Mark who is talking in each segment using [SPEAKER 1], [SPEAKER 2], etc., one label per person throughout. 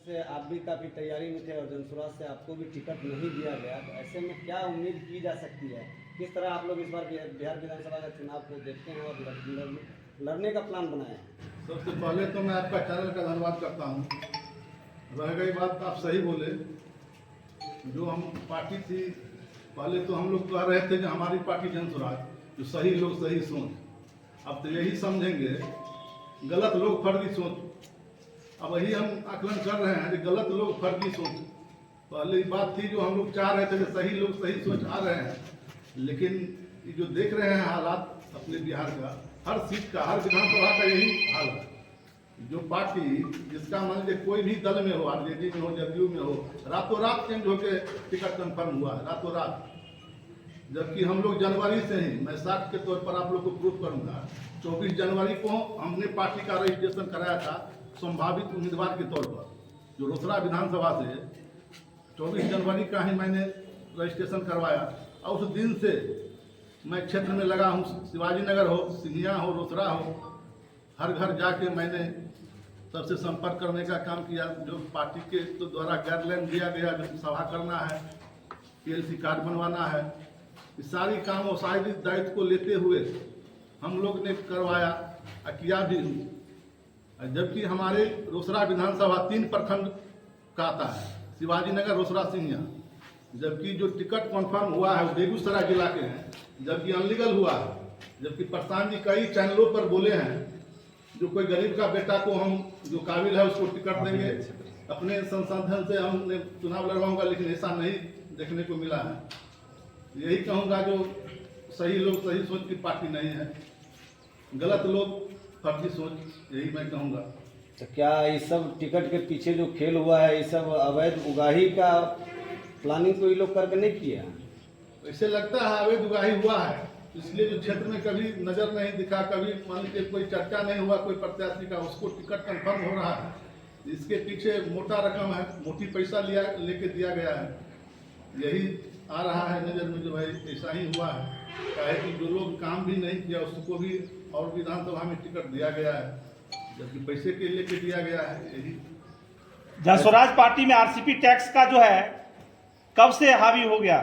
[SPEAKER 1] से आप भी काफ़ी तैयारी में थे और जनसुराज से आपको भी टिकट नहीं दिया गया, तो ऐसे में क्या उम्मीद की जा सकती है? किस तरह आप लोग इस बार बिहार विधानसभा का चुनाव को देखते हैं और लड़ने का प्लान बनाए हैं?
[SPEAKER 2] सबसे पहले तो मैं आपका चैनल का धन्यवाद करता हूँ। रह गई बात, आप सही बोले, जो हम पार्टी थी पहले तो हम लोग कह रहे थे कि हमारी पार्टी जनसुराज, जो सही लोग सही सोच। अब तो यही समझेंगे गलत लोग फर्जी सोच। अब वही हम आकलन कर रहे हैं कि गलत लोग फर्जी सोच। पहले बात थी जो हम लोग चाह रहे थे कि सही लोग सही सोच आ रहे हैं, लेकिन ये जो देख रहे हैं हालात अपने बिहार का, हर सीट का, हर विधानसभा का यही हाल है। जो पार्टी जिसका मान लीजिए कोई भी दल में हो, आरजेडी में हो, जदयू में हो, रातों रात चेंज होकर टिकट कंफर्म हुआ है, रातों रात। जबकि हम लोग जनवरी से ही, मैं साक्ष्य के तौर पर आप लोग को प्रूफ करूंगा, 24 जनवरी को हमने पार्टी का रजिस्ट्रेशन कराया था संभावित उम्मीदवार के तौर पर। जो रोसड़ा विधानसभा से 24 जनवरी का ही मैंने रजिस्ट्रेशन करवाया और उस दिन से मैं क्षेत्र में लगा हूँ। शिवाजी नगर हो, सिंघिया हो, रोसड़ा हो, हर घर जाके मैंने सबसे संपर्क करने का काम किया। जो पार्टी के तो द्वारा गाइडलाइन दिया गया, जो सभा करना है, पीएलसी कार्ड बनवाना है, इस सारी काम और सारी दायित्व को लेते हुए हम लोग ने करवाया और किया भी। जबकि हमारे रोसड़ा विधानसभा 3 प्रखंड का आता है, शिवाजी नगर, रोसड़ा, सिंघिया। जबकि जो टिकट कन्फर्म हुआ है वो बेगूसराय जिला के हैं, जबकि अनलीगल हुआ है। जबकि प्रशांत जी कई चैनलों पर बोले हैं जो कोई गरीब का बेटा को हम जो काबिल है उसको टिकट देंगे, अपने संसाधन से हमने चुनाव लड़वाऊंगा, लेकिन ऐसा नहीं देखने को मिला है। यही कहूँगा जो सही लोग सही सोच की पार्टी नहीं है, गलत लोग फर्जी सोच, यही मैं कहूँगा।
[SPEAKER 1] तो क्या इस सब टिकट के पीछे जो खेल हुआ है, ये सब अवैध उगाही का प्लानिंग तो ये लोग करके नहीं किया?
[SPEAKER 2] ऐसे लगता है अवैध उगाही हुआ है, इसलिए जो क्षेत्र में कभी नजर नहीं दिखा, कभी मान लीजिए कोई चर्चा नहीं हुआ कोई प्रत्याशी का, उसको टिकट कंफर्म हो रहा है। इसके पीछे मोटा रकम है, मोटी पैसा लेके दिया गया है। यही आ रहा है नजर में जो भाई ऐसा ही हुआ है। चाहे कि जो लोग काम भी नहीं किया उसको भी और विधानसभा में टिकट दिया गया है, जबकि पैसे के लेके दिया गया है। यही
[SPEAKER 3] जनसुराज पार्टी में आरसीपी टैक्स का जो है कब से हावी हो गया?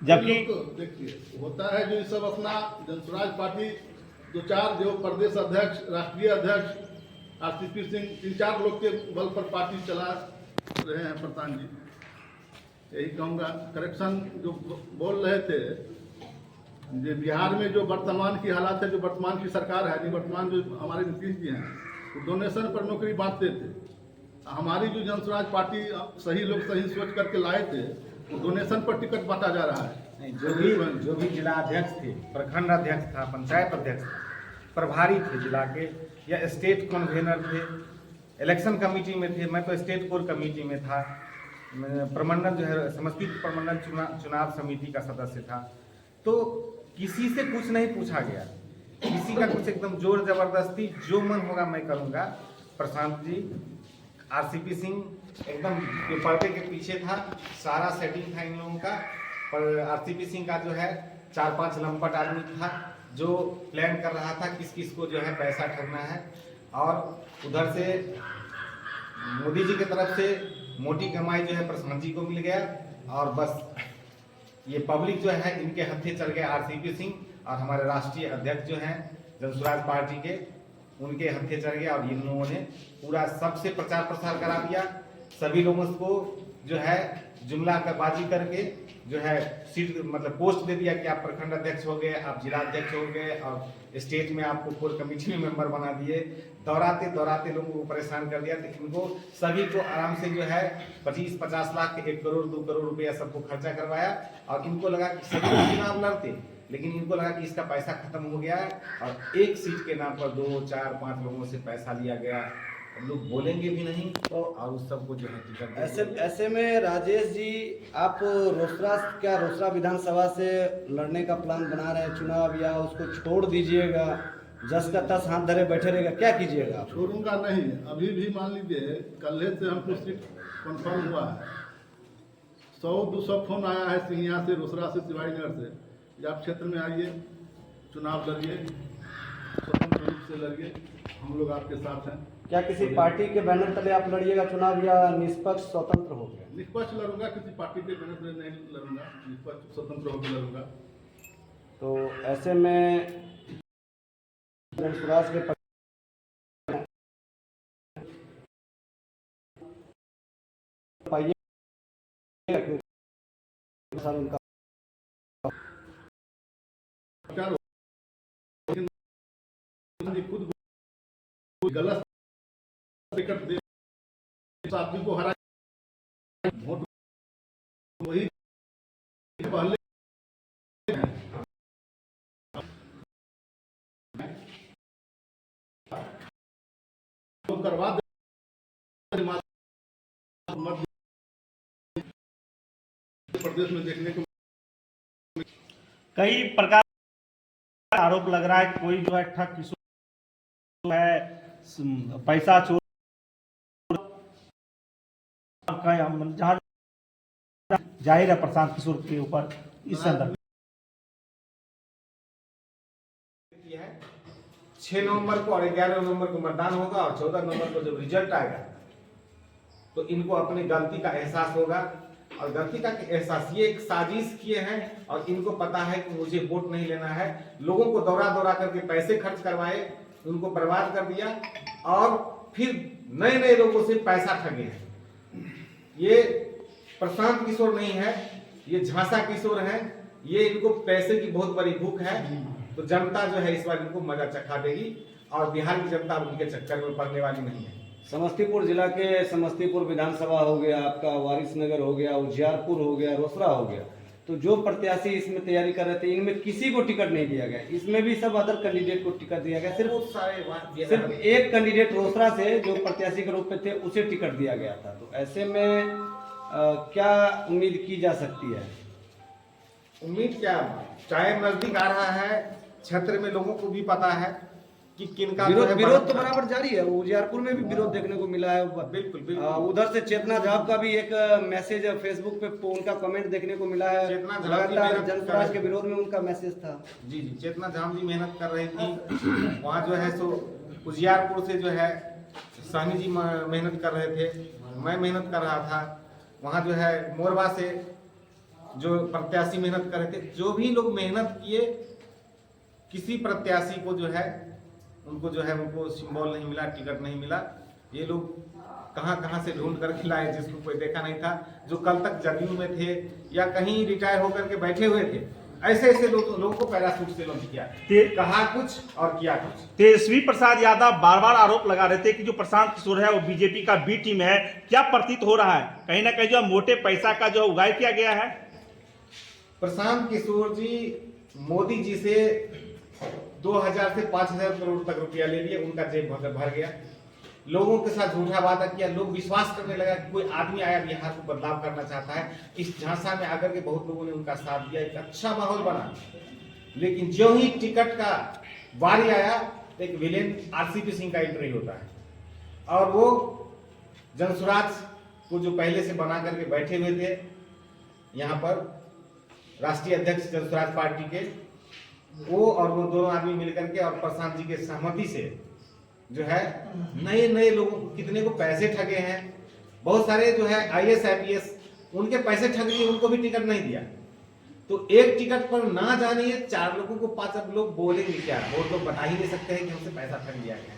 [SPEAKER 3] जबकि
[SPEAKER 2] देखिए होता है जो ये सब अपना जनसुराज पार्टी 2-4 जो प्रदेश अध्यक्ष, राष्ट्रीय अध्यक्ष आरसीपी सिंह, 3-4 लोग के बल पर पार्टी चला रहे हैं प्रधान जी। यही कहूँगा। करेक्शन जो बोल रहे थे जो बिहार में जो वर्तमान की हालात है, जो वर्तमान की सरकार है, निवर्तमान जो हमारे नीतीश जी हैं, वो डोनेशन पर नौकरी बांटते थे। हमारी जो जनसुराज पार्टी सही लोग सही सोच करके लाए थे, वो डोनेशन पर टिकट बांटा जा रहा है।
[SPEAKER 4] जो भी जिला अध्यक्ष थे, प्रखंड अध्यक्ष था, पंचायत अध्यक्ष था, प्रभारी थे जिला के, या स्टेट कन्वेनर थे, इलेक्शन कमेटी में थे, मैं तो स्टेट कोर कमेटी में था, प्रमंडल जो है समस्तीपुर प्रमंडल चुनाव समिति का सदस्य था। तो किसी से कुछ नहीं पूछा गया, किसी का कुछ एकदम जोर जबरदस्ती जो मन होगा मैं करूँगा। प्रशांत जी, आरसीपी सिंह एकदम पर्दे के पीछे था, सारा सेटिंग था इन लोगों का। पर आरसीपी सिंह का जो है 4-5 लंपट आदमी था जो प्लान कर रहा था किस किस को जो है पैसा ठगना है। और उधर से मोदी जी की तरफ से मोटी कमाई जो है प्रशांत जी को मिल गया, और बस ये पब्लिक जो है इनके हत्थे चल गए। आरसीपी सिंह और हमारे राष्ट्रीय अध्यक्ष जो हैं जनसुराज पार्टी के, उनके हत्थे चढ़ गया और इन लोगों ने पूरा सबसे प्रचार प्रसार करा दिया। सभी लोगों को जो है जुमला का बाजी करके जो है सीट मतलब पोस्ट दे दिया कि आप प्रखंड अध्यक्ष हो गए, आप जिला अध्यक्ष हो गए, और स्टेट में आपको कोर कमेटी में मेंबर बना दिए। दौराते दौराते लोगों को परेशान कर दिया। तो इनको सभी को आराम से जो है 25-50 लाख, 1 करोड़ 2 करोड़ रुपया सबको खर्चा करवाया। और इनको लगा कि सभी लोग चुनाव लड़ते, लेकिन इनको लगा कि इसका पैसा खत्म हो गया है, और एक सीट के नाम पर 2, 4, 5 लोगों से पैसा लिया गया। लोग बोलेंगे भी नहीं तो, और उस सबको जो है टिकट।
[SPEAKER 1] ऐसे में राजेश जी, आप रोसड़ा विधानसभा से लड़ने का प्लान बना रहे हैं चुनाव, या उसको छोड़ दीजिएगा, जस का तस हाथ धरे बैठे रहेगा, क्या कीजिएगा?
[SPEAKER 2] छोड़ूंगा नहीं। अभी भी मान लीजिए कल से हमको सीट कंफर्म हुआ है, 100-200 फोन आया है सिंघिया से, रोसड़ा से, शिवाजी नगर से, कि आप क्षेत्र में आइए, चुनाव लड़िए, स्वतंत्र रूप से लड़िए, हम लोग आपके साथ हैं।
[SPEAKER 1] क्या किसी पार्टी के बैनर तले आप लड़िएगा चुनाव या निष्पक्ष स्वतंत्र हो गया?
[SPEAKER 2] निष्पक्ष लड़ूंगा, किसी पार्टी के बैनर से नहीं लड़ूंगा, निष्पक्ष स्वतंत्र होकर लड़ूंगा।
[SPEAKER 1] तो ऐसे में जनसुराज के पाइए सर उनका
[SPEAKER 2] प्रचार हो, लेकिन खुद गलत टिकट दे आदमी को हरा वोट वही पहले करवा मध्य प्रदेश में देखने को
[SPEAKER 3] कई प्रकार का आरोप लग रहा है, कोई जो है ठग किशोर है, पैसा चोर जहाँ जाहिर है प्रशांत किशोर के ऊपर इस संदर्भ
[SPEAKER 4] 6 नवंबर को और 11 नवंबर को मतदान होगा और 14 नवंबर को जब रिजल्ट आएगा तो इनको अपनी गलती का एहसास होगा। और गलती का एहसास, ये एक साजिश किए हैं और इनको पता है कि मुझे वोट नहीं लेना है। लोगों को दौरा दौरा करके पैसे खर्च करवाए, उनको बर्बाद कर दिया और फिर नए नए लोगों से पैसा ठगे हैं। ये प्रशांत किशोर नहीं है, ये झांसा किशोर है। ये इनको पैसे की बहुत बड़ी भूख है। तो जनता जो है इस बार इनको मजा चखा देगी और बिहार की जनता उनके चक्कर में पड़ने वाली नहीं है।
[SPEAKER 1] समस्तीपुर जिला के समस्तीपुर विधानसभा हो गया, आपका वारिसनगर हो गया, उजियारपुर हो गया, रोसड़ा हो गया, तो जो प्रत्याशी इसमें तैयारी कर रहे थे इनमें किसी को टिकट नहीं दिया गया। इसमें भी सब अदर कैंडिडेट को टिकट दिया गया। सिर्फ एक कैंडिडेट रोसड़ा से जो प्रत्याशी के रूप में थे उसे टिकट दिया गया था। तो ऐसे में क्या उम्मीद की जा सकती है?
[SPEAKER 4] उम्मीद क्या, टाइम नजदीक आ रहा है, क्षेत्र में लोगों को भी पता है कि किनका
[SPEAKER 1] विरोध तो बराबर जारी है। उजियारपुर में भी विरोध देखने को मिला है।
[SPEAKER 4] बिल्कुल
[SPEAKER 1] उधर से चेतना झाब का भी एक मैसेज फेसबुक पे उनका कमेंट देखने को मिला है।
[SPEAKER 4] चेतना झाब
[SPEAKER 1] लगातार जनसुराज के विरोध में उनका मैसेज था।
[SPEAKER 4] जी जी, चेतना झाम जी मेहनत कर रही थी वहाँ जो है सो उजियारपुर से जो है सहनी जी मेहनत कर रहे थे, मैं मेहनत कर रहा था। वहाँ जो है मोरबा से जो प्रत्याशी मेहनत कर रहे थे। जो भी लोग मेहनत किए, किसी प्रत्याशी को जो है उनको सिंबल नहीं मिला, टिकट नहीं मिला। ये लोग कहां से ढूंढ कर खिलाए जिसको कोई देखा नहीं था, जो कल तक जदयू में थे या कहीं रिटायर होकर के बैठे हुए थे। ऐसे लोगों को पैराशूट से लॉन्च किया, कहा कुछ और किया कुछ।
[SPEAKER 3] तेजस्वी प्रसाद यादव बार बार आरोप लगा रहे थे कि जो प्रशांत किशोर है वो बीजेपी का बी टीम है। क्या प्रतीत हो रहा है, कहीं ना कहीं जो मोटे पैसा का जो उगाई किया गया है?
[SPEAKER 4] प्रशांत किशोर जी मोदी जी से 2000 से 5000 करोड़ तक रुपया ले लिए, उनका जेब भर गया। लोगों के साथ झूठा वादा किया, लोग विश्वास करने लगा कि कोई आदमी आया बिहार को बदलाव करना चाहता है। इस झांसा में आकर के बहुत लोगों ने उनका साथ दिया, एक अच्छा माहौल बना। लेकिन जो ही टिकट का बारी आया, एक विलेन आरसीपी सिंह का एंट्री होता है और वो जनसुराज को जो पहले से बना करके बैठे हुए थे यहाँ पर राष्ट्रीय अध्यक्ष जनसुराज पार्टी के, वो और वो दोनों आदमी मिलकर के और प्रशांत जी के सहमति से जो है नए लोगों कितने को पैसे ठगे हैं। बहुत सारे जो है IAS IPS उनके पैसे ठग लिए, उनको भी टिकट नहीं दिया। तो एक टिकट पर ना जाने 4 लोगों को 5 अब लोग बोलेंगे क्या? वो लोग बता ही नहीं सकते हैं कि हमसे पैसा ठग लिया गया।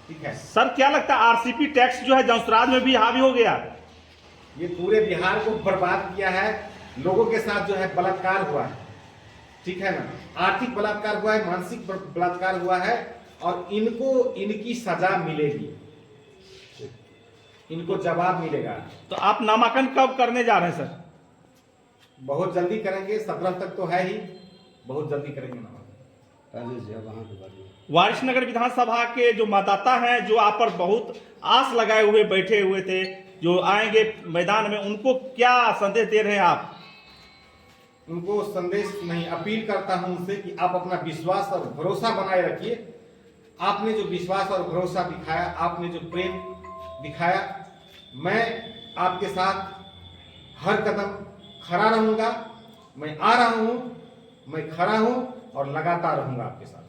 [SPEAKER 4] ठीक है
[SPEAKER 3] सर, क्या लगता है आरसीपी टैक्स जो है जनसुराज में भी हावी हो गया?
[SPEAKER 4] ये पूरे बिहार को बर्बाद किया है। लोगों के साथ जो है बलात्कार हुआ है, ठीक है ना, आर्थिक बलात्कार हुआ है, मानसिक बलात्कार हुआ है और इनको इनकी सजा मिलेगी, इनको जवाब मिलेगा।
[SPEAKER 3] तो आप नामांकन कब करने जा रहे हैं सर?
[SPEAKER 4] बहुत जल्दी करेंगे, 17 तक तो है ही, बहुत जल्दी करेंगे नामांकन।
[SPEAKER 3] वारिसनगर विधानसभा के जो मतदाता हैं, जो आप पर बहुत आस लगाए हुए बैठे हुए थे, जो आएंगे मैदान में, उनको क्या संदेश दे रहे हैं आप?
[SPEAKER 4] उनको संदेश नहीं, अपील करता हूं उनसे कि आप अपना विश्वास और भरोसा बनाए रखिए। आपने जो विश्वास और भरोसा दिखाया, आपने जो प्रेम दिखाया, मैं आपके साथ हर कदम खड़ा रहूंगा। मैं आ रहा हूं, मैं खड़ा हूं और लगातार रहूंगा आपके साथ।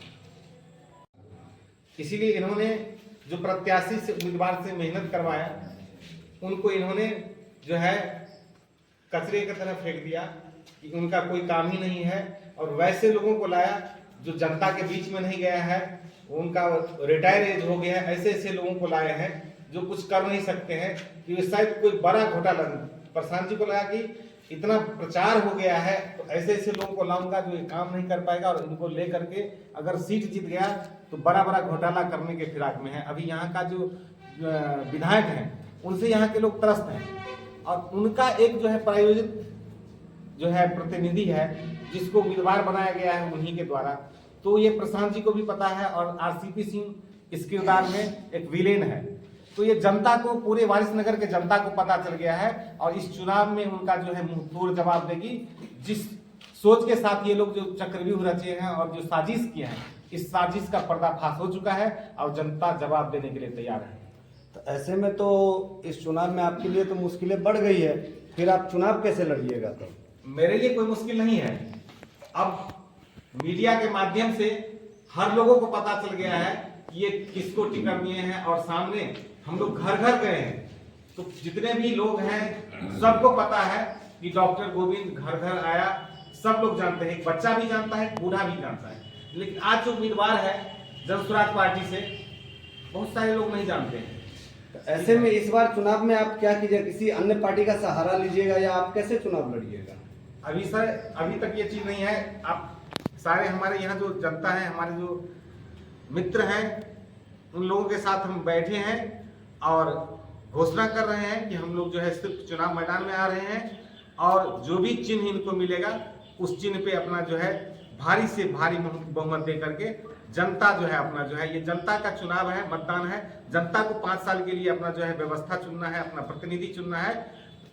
[SPEAKER 4] इसीलिए इन्होंने जो प्रत्याशी से उम्मीदवार से मेहनत करवाया उनको इन्होंने जो है कचरे की तरह फेंक दिया कि उनका कोई काम ही नहीं है, और वैसे लोगों को लाया जो जनता के बीच में नहीं गया है, उनका रिटायर एज हो गया है, ऐसे ऐसे लोगों को लाए हैं जो कुछ कर नहीं सकते हैं कि शायद कोई बड़ा घोटाला। प्रशांत जी को लगा कि इतना प्रचार हो गया है तो ऐसे ऐसे लोगों को लाऊंगा जो काम नहीं कर पाएगा, और इनको लेकर के अगर सीट जीत गया तो बड़ा बड़ा घोटाला करने के फिराक में है। अभी यहाँ का जो विधायक हैं उनसे यहाँ के लोग त्रस्त हैं, और उनका एक जो है प्रायोजित जो है प्रतिनिधि है जिसको उम्मीदवार बनाया गया है उन्हीं के द्वारा। तो ये प्रशांत जी को भी पता है, और आरसीपी सिंह इस किरदार में एक विलेन है। तो ये जनता को, पूरे वारिसनगर के जनता को पता चल गया है, और इस चुनाव में उनका जो है मुंह तोड़ जवाब देगी। जिस सोच के साथ ये लोग जो चक्रव्यूह रचे हैं और जो साजिश किए हैं, इस साजिश का पर्दाफाश हो चुका है और जनता जवाब देने के लिए तैयार है।
[SPEAKER 1] तो ऐसे में तो इस चुनाव में आपके लिए तो मुश्किलें बढ़ गई है, फिर आप चुनाव कैसे लड़िएगा? तो
[SPEAKER 4] मेरे लिए कोई मुश्किल नहीं है। अब मीडिया के माध्यम से हर लोगों को पता चल गया है कि ये किसको टिकट दिए हैं, और सामने हम लोग घर घर गए हैं तो जितने भी लोग हैं सबको पता है कि डॉक्टर गोविंद घर घर आया। सब लोग जानते हैं, बच्चा भी जानता है, बूढ़ा भी जानता है, लेकिन आज जो उम्मीदवार है जनसुराज पार्टी से बहुत सारे लोग नहीं जानते हैं।
[SPEAKER 1] तो ऐसे में इस बार चुनाव में आप क्या कीजिएगा? किसी अन्य पार्टी का सहारा लीजिएगा या आप कैसे चुनाव लड़िएगा?
[SPEAKER 4] अभी सर, अभी तक ये चीज नहीं है। आप सारे हमारे यहाँ जो जनता है, हमारे जो मित्र हैं, उन लोगों के साथ हम बैठे हैं और घोषणा कर रहे हैं कि हम लोग जो है सिर्फ चुनाव मैदान में आ रहे हैं, और जो भी चिन्ह इनको मिलेगा उस चिन्ह पे अपना जो है भारी से भारी बहुमत दे करके जनता जो है अपना जो है, ये जनता का चुनाव है, मतदान है। जनता को 5 साल के लिए अपना जो है व्यवस्था चुनना है, अपना प्रतिनिधि चुनना है।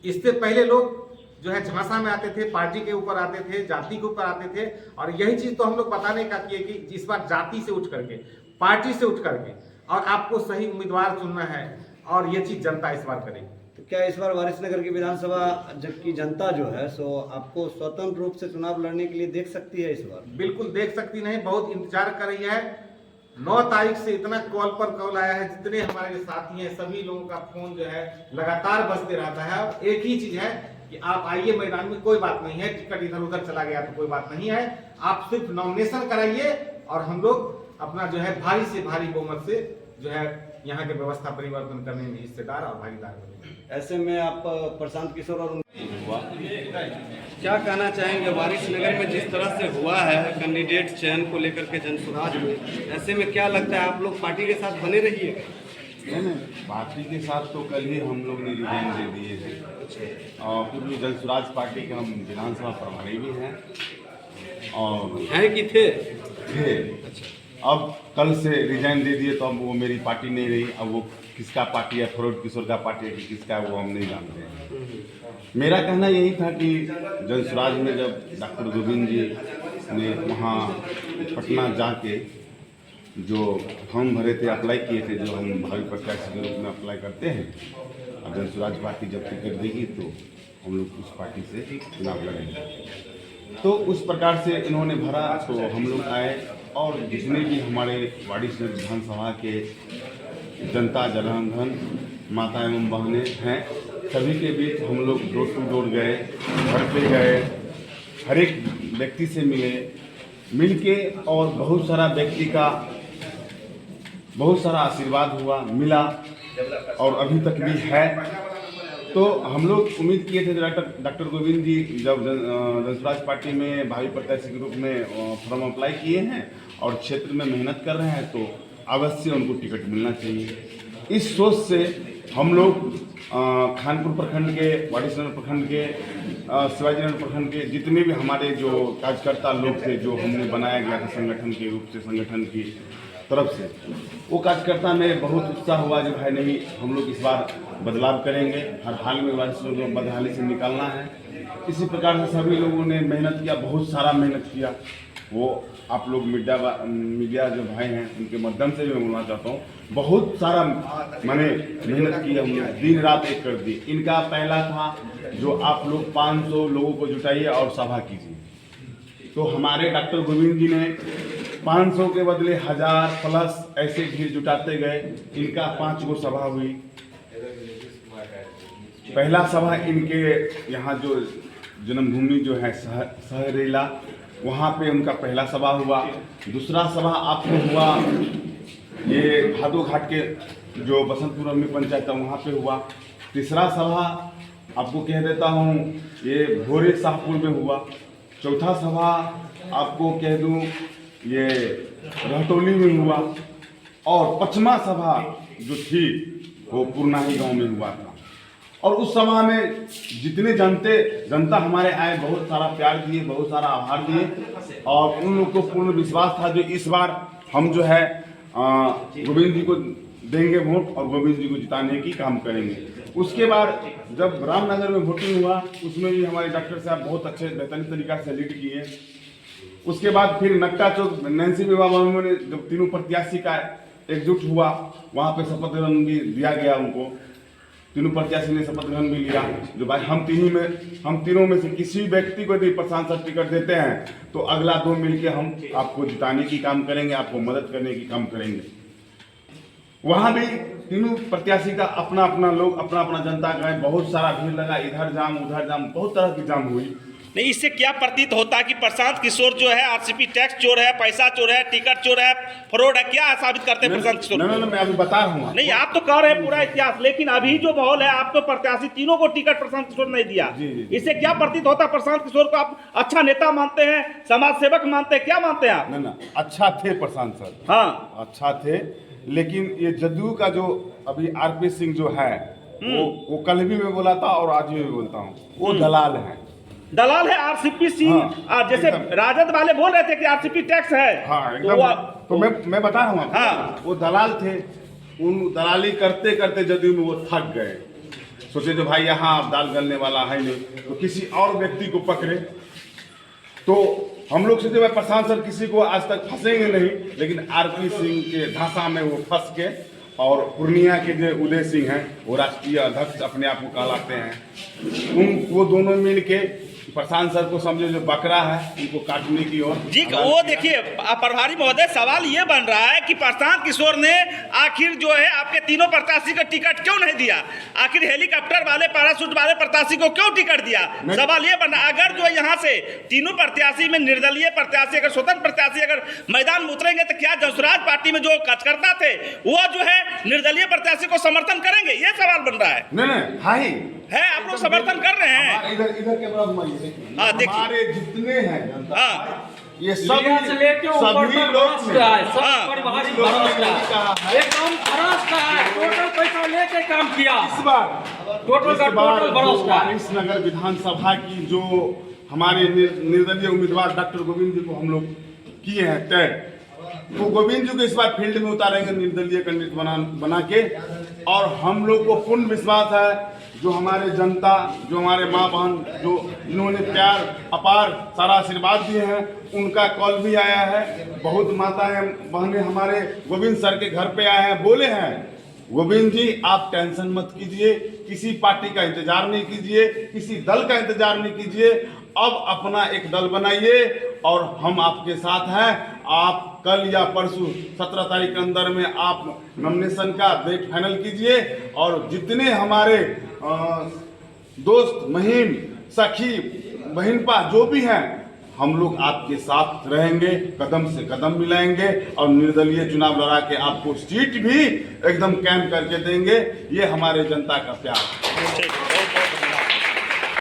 [SPEAKER 4] इससे पहले लोग जो है झांसा में आते थे, पार्टी के ऊपर आते थे, जाति के ऊपर आते थे, और यही चीज तो हम लोग बताने का किए कि इस बार जाति से उठ करके, पार्टी से उठ करके, और आपको सही उम्मीदवार चुनना है, और ये चीज जनता इस बार करेगी।
[SPEAKER 1] तो क्या इस बार वारिसनगर की विधानसभा की जनता जो है सो आपको स्वतंत्र रूप से चुनाव लड़ने के लिए देख सकती है इस बार?
[SPEAKER 4] बिल्कुल देख सकती नहीं, बहुत इंतजार कर रही है। 9 तारीख से इतना कॉल पर कॉल आया है, जितने हमारे साथी हैं सभी लोगों का फोन जो है लगातार बजते रहता है। और एक ही चीज है कि आप आइए मैदान में, कोई बात नहीं है, टिकट इधर उधर चला गया तो कोई बात नहीं है, आप सिर्फ नॉमिनेशन कराइए और हम लोग अपना जो है भारी से भारी बहुमत से जो है यहाँ के व्यवस्था परिवर्तन करने में हिस्सेदार और भागीदार बनेंगे।
[SPEAKER 1] ऐसे में आप प्रशांत किशोर और क्या कहना चाहेंगे वारिसनगर में जिस तरह से हुआ है कैंडिडेट चयन को लेकर के जनसुराज में, ऐसे में क्या लगता है आप लोग पार्टी के साथ बने रहिएगा?
[SPEAKER 5] नहीं, पार्टी के साथ तो कल ही हम लोग ने रिजाइन दे दिए थे, और क्योंकि जनसुराज पार्टी के हम विधानसभा प्रभारी भी हैं और
[SPEAKER 1] हैं कि थे।
[SPEAKER 5] अब कल से रिजाइन दे दिए तो अब वो मेरी पार्टी नहीं रही। अब वो किसका पार्टी है, फरोड किशोर का पार्टी है कि किसका है, वो हम नहीं जानते हैं। मेरा कहना यही था कि जनसुराज में जब डॉक्टर गोविंद जी ने वहाँ पटना जाके जो फॉर्म भरे थे, अप्लाई किए थे, जो हम भावी प्रत्याशी के रूप में अप्लाई करते हैं, और जनसुराज पार्टी जब टिकट देगी तो हम लोग उस पार्टी से चुनाव लड़ेंगे। तो उस प्रकार से इन्होंने भरा तो हम लोग आए, और जितने भी हमारे वारिसनगर विधानसभा के जनता जनार्दन माता एवं बहनें हैं, सभी के बीच हम लोग डोर टू डोर गए, घर पे गए, हर एक व्यक्ति से मिल के, और बहुत सारा व्यक्ति का बहुत सारा आशीर्वाद हुआ, मिला, और अभी तक भी है। तो हम लोग उम्मीद किए थे डॉक्टर गोविंद जी जब जनसुराज पार्टी में भावी प्रत्याशी के रूप में फॉर्म अप्लाई किए हैं और क्षेत्र में मेहनत कर रहे हैं, तो अवश्य उनको टिकट मिलना चाहिए। इस सोच से हम लोग खानपुर प्रखंड के, वारिसनगर प्रखंड के, शिवाजीनगर प्रखंड के जितने भी हमारे जो कार्यकर्ता लोग थे, जो हमने बनाया गया था संगठन के रूप से, संगठन की तरफ से, वो कार्यकर्ता में बहुत उत्साह हुआ जो भाई नहीं, हम लोग इस बार बदलाव करेंगे, हर हाल में वारिसनगर को बदहाली से निकालना है। इसी प्रकार से सभी लोगों ने मेहनत किया, बहुत सारा मेहनत किया। वो आप लोग मीडिया जो भाई हैं उनके माध्यम से भी मैं बोलना चाहता हूँ, बहुत सारा मैंने मेहनत की, हमने दिन रात एक कर दी। इनका पहला था जो आप लोग 500 लोगों को जुटाइए और सभा कीजिए, तो हमारे डॉक्टर गोविंद जी ने 500 के बदले 1000 प्लस ऐसे भीड़ जुटाते गए। इनका 5 गो सभा हुई। पहला सभा इनके यहाँ जो जन्मभूमि जो है सहरेला, वहाँ पे उनका पहला सभा हुआ। दूसरा सभा आपको हुआ ये भादो घाट के जो बसंतपुर में पंचायत है वहाँ पे हुआ। तीसरा सभा आपको कह देता हूँ ये भोरे शाहपुर में हुआ। चौथा सभा आपको कह दूँ ये रहटोली में हुआ। और पांचवा सभा जो थी वो पूर्णाही गांव में हुआ था। और उस सभा में जितने जनता हमारे आए, बहुत सारा प्यार दिए, बहुत सारा आभार दिए। और उन लोग को पूर्ण विश्वास था जो इस बार हम जो है गोविंद जी को देंगे वोट और गोविंद जी को जिताने की काम करेंगे। उसके बाद जब रामनगर में वोटिंग हुआ उसमें भी हमारे डॉक्टर साहब बहुत अच्छे बेहतरीन तरीका से लीड किए। उसके बाद फिर नक्का चौक नैन्सी विवाह ने जब तीनों प्रत्याशी का एकजुट हुआ, वहाँ पे शपथ ग्रहण भी दिया गया उनको। तीनों प्रत्याशी ने शपथ ग्रहण भी लिया जो भाई हम तीनों में से किसी व्यक्ति को यदि प्रशांत सर टिकट देते हैं तो अगला 2 मिलके हम आपको जिताने की काम करेंगे, आपको मदद करने की काम करेंगे। वहाँ भी तीनों प्रत्याशी का अपना अपना लोग, अपना अपना जनता का बहुत सारा भीड़ लगा। इधर जाम उधर जाम, बहुत तरह की जाम हुई।
[SPEAKER 3] नहीं, इससे क्या प्रतीत होता है कि प्रशांत किशोर जो है आरसीपी टैक्स चोर है, पैसा चोर है, टिकट चोर है, फ्रॉड है? क्या साबित करते हैं प्रशांत किशोर?
[SPEAKER 5] नहीं, मैं अभी बता रहा हूँ।
[SPEAKER 3] नहीं, आप तो कह रहे हैं पूरा इतिहास, लेकिन अभी जो माहौल है आपको प्रत्याशी तीनों को टिकट प्रशांत किशोर नहीं दिया।
[SPEAKER 5] जी।
[SPEAKER 3] इससे क्या प्रतीत होता है? प्रशांत किशोर को आप अच्छा नेता मानते हैं, समाज सेवक मानते हैं, क्या मानते हैं आप?
[SPEAKER 5] ना अच्छा थे प्रशांत सर,
[SPEAKER 3] हाँ
[SPEAKER 5] अच्छा थे। लेकिन ये जदयू का जो अभी आरपी सिंह जो है वो कल भी मैं बोला था और आज भी बोलता हूँ, वो दलाल है।
[SPEAKER 3] दलाल है आरसीपी सिंह।
[SPEAKER 5] हाँ,
[SPEAKER 3] जैसे राजद वाले बोल रहे थे कि आरसीपी टैक्स है।
[SPEAKER 5] हाँ एकदम। तो मैं बता रहा हूँ।
[SPEAKER 3] हाँ।
[SPEAKER 5] वो दलाल थे। उन दलाली करते करते जदयू में वो थक गए। सोचे जो भाई यहाँ अब दाल गलने वाला है नहीं, तो किसी और व्यक्ति को पकड़े। तो हम लोग सोचे भाई प्रशांत सर किसी को आज तक फंसेंगे नहीं, लेकिन आरपी सिंह के धांसा में वो फंस के। और पूर्णिया के जो उदय सिंह हैं वो राष्ट्रीय अध्यक्ष अपने आप को कहलाते हैं। वो दोनों मिल के प्रशांत सर को समझे जो बकरा है उनको काटने की ओर।
[SPEAKER 3] जी वो देखिए प्रभारी महोदय, सवाल ये बन रहा है कि प्रशांत किशोर ने आखिर जो है आपके तीनों प्रत्याशी को टिकट क्यों नहीं दिया? आखिर हेलीकॉप्टर वाले पैराशूट वाले प्रत्याशी को क्यों टिकट दिया? सवाल ये बन रहा, अगर जो यहाँ से तीनों प्रत्याशी में निर्दलीय प्रत्याशी, अगर स्वतंत्र प्रत्याशी अगर मैदान में उतरेंगे तो क्या जसराज पार्टी में जो कार्यकर्ता थे वो जो है निर्दलीय प्रत्याशी को समर्थन करेंगे? ये सवाल बन रहा है।
[SPEAKER 5] नहीं हाई
[SPEAKER 3] है, आप लोग समर्थन कर रहे हैं।
[SPEAKER 5] इधर के बराबर
[SPEAKER 3] देखिए
[SPEAKER 5] हमारे जितने हैं जनता,
[SPEAKER 3] हाँ
[SPEAKER 5] ये सभी लोग
[SPEAKER 6] एकदम भरोस का है, टोटल पैसा लेके काम किया
[SPEAKER 5] इस बार
[SPEAKER 6] टोटल भरोस का है।
[SPEAKER 5] इस नगर विधानसभा की जो हमारे निर्दलीय उम्मीदवार डॉक्टर गोविंद जी को हम लोग किए हैं तय, वो गोविंद जी को इस बार फील्ड में उतारेंगे निर्दलीय कैंडिडेट बना के। और हम लोग को पूर्ण विश्वास है जो हमारे जनता, जो हमारे माँ बहन, जो जिन्होंने प्यार अपार सारा आशीर्वाद दिए हैं, उनका कॉल भी आया है। बहुत माताएं बहनें हमारे गोविंद सर के घर पे आए हैं, बोले हैं गोविंद जी आप टेंशन मत कीजिए, किसी पार्टी का इंतजार नहीं कीजिए, किसी दल का इंतजार नहीं कीजिए, अब अपना एक दल बनाइए और हम आपके साथ हैं। आप कल या परसों 17 तारीख के अंदर में आप नॉमिनेशन का डेट फाइनल कीजिए और जितने हमारे दोस्त महिम सखी बहनपा जो भी हैं, हम लोग आपके साथ रहेंगे, कदम से कदम मिलाएंगे और निर्दलीय चुनाव लड़ा के आपको सीट भी एकदम कैंप करके देंगे। ये हमारे जनता का प्यार है।